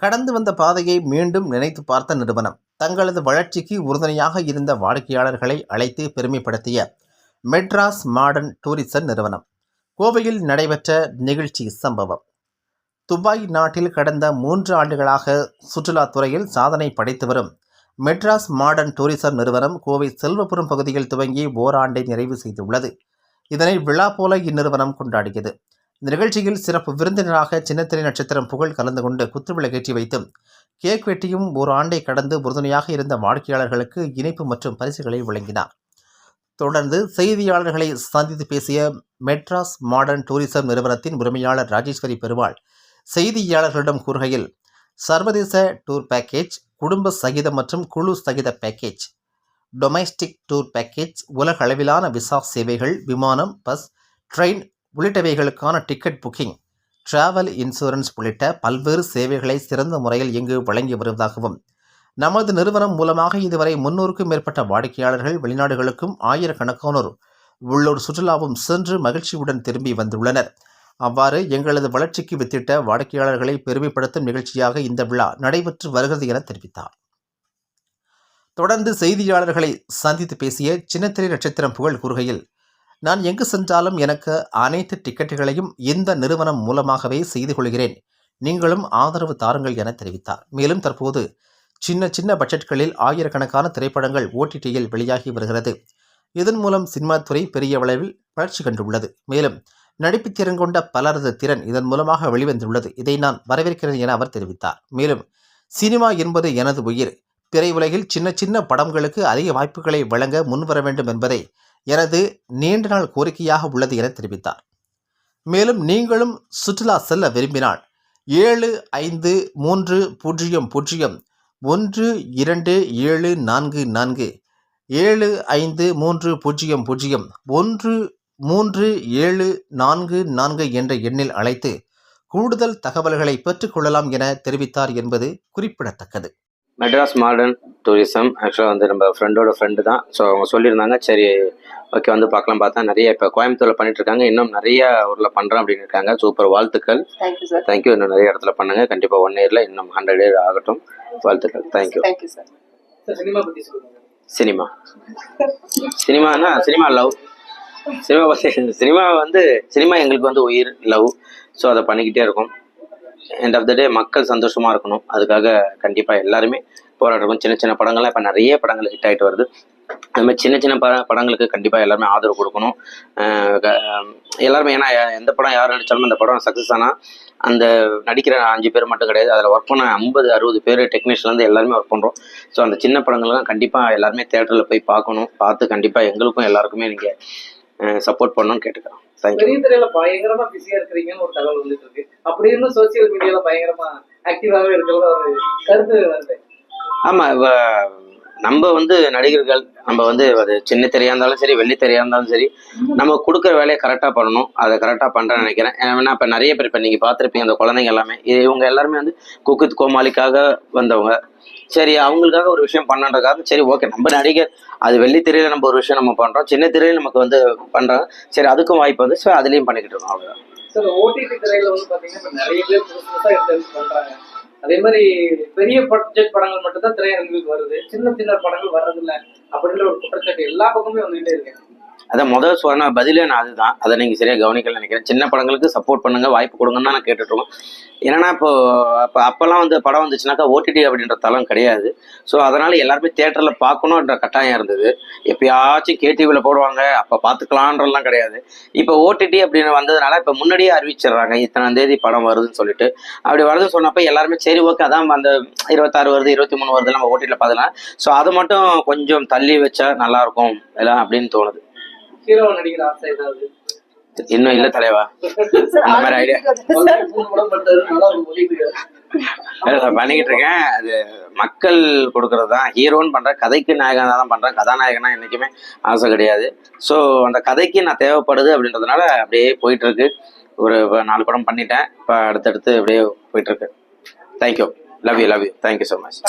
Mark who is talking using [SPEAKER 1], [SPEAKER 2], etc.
[SPEAKER 1] கடந்து வந்த பாதையை மீண்டும் நினைத்து பார்த்த நிறுவனம் தங்களது வளர்ச்சிக்கு உறுதுணையாக இருந்த வாடிக்கையாளர்களை அழைத்து பெருமைப்படுத்திய மெட்ராஸ் மாடர்ன் டூரிசம் நிறுவனம். கோவையில் நடைபெற்ற நிகழ்ச்சி சம்பவம். துபாய் நாட்டில் கடந்த 3 ஆண்டுகளாக சுற்றுலாத்துறையில் சாதனை படைத்து வரும் மெட்ராஸ் மாடர்ன் டூரிசம் நிறுவனம் கோவை செல்வபுரம் பகுதியில் துவங்கி ஓராண்டை நிறைவு செய்துள்ளது. இதனை விழா போல இந்நிறுவனம் கொண்டாடியது. இந்த நிகழ்ச்சியில் சிறப்பு விருந்தினராக சின்னத்திரை நட்சத்திரம் புகழ் கலந்து கொண்டு குத்துவிளக்கேற்றி வைத்தும் கேக் வெட்டியும் ஒரு ஆண்டை கடந்து உறுதுணையாக இருந்த வாடிக்கையாளர்களுக்கு இனிப்பு மற்றும் பரிசுகளை வழங்கினார். தொடர்ந்து செய்தியாளர்களை சந்தித்து பேசிய மெட்ராஸ் மாடர்ன் டூரிசம் நிறுவனத்தின் உரிமையாளர் ராஜேஸ்வரி பெருமாள் செய்தியாளர்களிடம் கூறுகையில், சர்வதேச டூர் பேக்கேஜ், குடும்ப சகித மற்றும் குழு சகித பேக்கேஜ், டொமைஸ்டிக் டூர் பேக்கேஜ், உலக அளவிலான விசா சேவைகள், விமானம், பஸ், ட்ரெயின் உள்ளிட்டவைகளுக்கான டிக்கெட் புக்கிங், டிராவல் இன்சூரன்ஸ் உள்ளிட்ட பல்வேறு சேவைகளை சிறந்த முறையில் இங்கு வழங்கி வருவதாகவும், நமது நிறுவனம் மூலமாக இதுவரை 300க்கும் மேற்பட்ட வாடிக்கையாளர்கள் வெளிநாடுகளுக்கும் ஆயிரக்கணக்கானோர் உள்ளூர் சுற்றுலாவும் சென்று மகிழ்ச்சியுடன் திரும்பி வந்துள்ளனர். அவ்வாறு எங்களது வளர்ச்சிக்கு வித்திட்ட வாடிக்கையாளர்களை பெருமைப்படுத்தும் நிகழ்ச்சியாக இந்த விழா நடைபெற்று வருகிறது என தெரிவித்தார். தொடர்ந்து செய்தியாளர்களை சந்தித்து பேசிய சின்னத்திரை நட்சத்திரம் புகழ் கூறுகையில், நான் எங்கு சென்றாலும் எனக்கு அனைத்து டிக்கெட்டுகளையும் இந்த நிறுவனம் மூலமாகவே செய்து கொள்கிறேன். நீங்களும் ஆதரவு தாருங்கள் என தெரிவித்தார். மேலும் தற்போது சின்ன பட்ஜெட்களில் ஆயிரக்கணக்கான திரைப்படங்கள் OTTயில் வெளியாகி வருகிறது. இதன் மூலம் சினிமா துறை பெரிய அளவில் வளர்ச்சி கண்டுள்ளது. மேலும் நடிப்பு திறன் கொண்ட பலரது திறன் இதன் மூலமாக வெளிவந்துள்ளது. இதை நான் வரவேற்கிறேன் என அவர் தெரிவித்தார். மேலும் சினிமா என்பது எனது உயிர். திரையுலகில் சின்ன படங்களுக்கு அதிக வாய்ப்புகளை வழங்க முன்வர வேண்டும் என்பதை எனது நீண்ட நாள் கோரிக்கையாக உள்ளது என தெரிவித்தார். மேலும் நீங்களும் சுற்றுலா செல்ல விரும்பினால் 7530012744 7530013744 என்ற எண்ணில் அழைத்து கூடுதல் தகவல்களை பெற்றுக்கொள்ளலாம் என தெரிவித்தார் என்பது குறிப்பிடத்தக்கது.
[SPEAKER 2] மெட்ராஸ் மாடர்ன் டூரிசம் ஆக்சுவலாக வந்து நம்ம ஃப்ரெண்டோட ஃப்ரெண்டு தான். ஸோ அவங்க சொல்லியிருந்தாங்க, சரி ஓகே வந்து பார்க்கலாம். பார்த்தா நிறைய இப்போ கோயம்புத்தூரில் பண்ணிட்டு இருக்காங்க, இன்னும் நிறைய ஊரில் பண்ணுறோம் அப்படின்னு இருக்காங்க. சூப்பர், வாழ்த்துக்கள். தேங்க்யூ. இன்னும் நிறைய இடத்துல பண்ணுங்க. கண்டிப்பாக 1 இயரில் இன்னும் 100 இயர் ஆகட்டும். வாழ்த்துக்கள். தேங்க்யூ. சினிமானா சினிமா லவ். சினிமா வந்து சினிமா எங்களுக்கு வந்து உயிர், லவ். ஸோ அதை பண்ணிக்கிட்டே இருக்கும். எண்ட் ஆஃப் த டே மக்கள் சந்தோஷமாக இருக்கணும். அதுக்காக கண்டிப்பாக எல்லாருமே போராட்டம். சின்ன படங்கள்லாம் இப்போ நிறைய படங்கள் ஹிட் ஆகிட்டு வருது. அதுமாதிரி சின்ன படங்களுக்கு கண்டிப்பாக எல்லாருமே ஆதரவு கொடுக்கணும். எல்லாருமே, ஏன்னா எந்த படம் யார் நடித்தாலும் அந்த படம் சக்ஸஸ் ஆனால் அந்த நடிக்கிற 5 பேர் மட்டும் கிடையாது, அதில் ஒர்க் பண்ண 50-60 பேர் டெக்னீஷியன்லேருந்து எல்லாருமே ஒர்க் பண்ணுறோம். ஸோ அந்த சின்ன படங்கள்லாம் கண்டிப்பாக எல்லாருமே தேட்டரில் போய் பார்க்கணும். பார்த்து கண்டிப்பாக எங்களுக்கும் எல்லாருக்குமே நீங்கள் சப்போர்ட் பண்ணணும்னு கேட்டுக்கிறோம்.
[SPEAKER 3] பெரிய திரையில பயங்கரமா பிஸியா இருக்கிறீங்கன்னு ஒரு தகவல் வந்துட்டு இருக்கு. அப்படி இன்னும் சோசியல் மீடியால பயங்கரமா ஆக்டிவாவே இருக்கிற ஒரு கருத்து வருது.
[SPEAKER 2] ஆமா, நம்ம வந்து நடிகர்கள், நம்ம வந்து அது சின்ன திரையா இருந்தாலும் சரி, வெள்ளி திரையா இருந்தாலும் சரி, நம்ம கொடுக்குற வேலையை கரெக்டாக பண்ணணும். அதை கரெக்டாக பண்ணுறேன்னு நினைக்கிறேன். ஏன்னா இப்போ நிறைய பேர், இப்போ நீங்கள் பார்த்துருப்பீங்க, அந்த குழந்தைங்க எல்லாமே இவங்க எல்லாருமே வந்து குக்கு வித் கோமாளிக்காக வந்தவங்க. சரி, அவங்களுக்காக ஒரு விஷயம் பண்ணன்றதுக்காக சரி ஓகே, நம்ம நடிகர் அது வெள்ளி திரையில நம்ம ஒரு விஷயம் நம்ம பண்ணுறோம், சின்ன திரையில நமக்கு வந்து பண்ணுறோம். சரி, அதுக்கும் வாய்ப்பு வந்து ஸோ அதுலேயும் பண்ணிக்கிட்டு இருக்கோம். அவ்வளோதான்.
[SPEAKER 3] சார், OTT திரையில வந்து பார்த்தீங்கன்னா நிறைய பேர் புதுசாக எடுத்து பண்ணுறாங்க. அதே மாதிரி பெரிய பட்ஜெட் படங்கள் மட்டும்தான் திரையரங்குகளுக்கு வருது, சின்ன படங்கள் வர்றதில்லை அப்படின்ற ஒரு குற்றச்சாட்டு எல்லா பக்கமே வந்துகிட்டே இருக்கு.
[SPEAKER 2] அதான் முதல் சொன்ன பதிலே நான் அதுதான். அதை நீங்கள் சரியாக கவனிக்கல நினைக்கிறேன். சின்ன படங்களுக்கு சப்போர்ட் பண்ணுங்க, வாய்ப்பு கொடுங்கன்னு தான் நான் கேட்டுட்ருக்கோம். ஏன்னா அப்போல்லாம் வந்து படம் வந்துச்சுனாக்கா OTT அப்படின்ற தளம் கிடையாது. ஸோ அதனால் எல்லாருமே தேட்டரில் பார்க்கணுன்ற கட்டாயம் இருந்தது. எப்பயாச்சும் KTVயில் போடுவாங்க, அப்போ பார்த்துக்கலான்றலாம் கிடையாது. இப்போ OTT அப்படின்னு வந்ததுனால இப்போ முன்னாடியே அறிவிச்சிடுறாங்க, இத்தனாம் தேதி படம் வருதுன்னு சொல்லிட்டு. அப்படி வருதுன்னு சொன்னப்போ எல்லாருமே சரி ஓகே, அதான் அந்த 26 வருது, 23 வருது, நம்ம OTTயில் பார்த்துக்கலாம். ஸோ அதை மட்டும் கொஞ்சம் தள்ளி வச்சா நல்லாயிருக்கும் எல்லாம் அப்படின்னு தோணுது.
[SPEAKER 3] ஹீரோவா நடிக்கிற ஆசை ஏதாவது?
[SPEAKER 2] இன்னும் இல்ல தலைவா, அந்த மாதிரி ஐடியா பண்ணிக்கிட்டு இருக்கேன். அது மக்கள் கொடுக்கறது தான். ஹீரோன்னு பண்றேன், கதைக்கு நாயகனா தான் பண்றேன். கதாநாயகனா என்னைக்குமே ஆசை கிடையாது. ஸோ அந்த கதைக்கு நான் தேவைப்படுது அப்படின்றதுனால அப்படியே போயிட்டு இருக்கு. ஒரு 4 படம் பண்ணிட்டேன். இப்போ அடுத்தடுத்து அப்படியே போயிட்டு இருக்கு. Thank you. Love you. Thank you so much.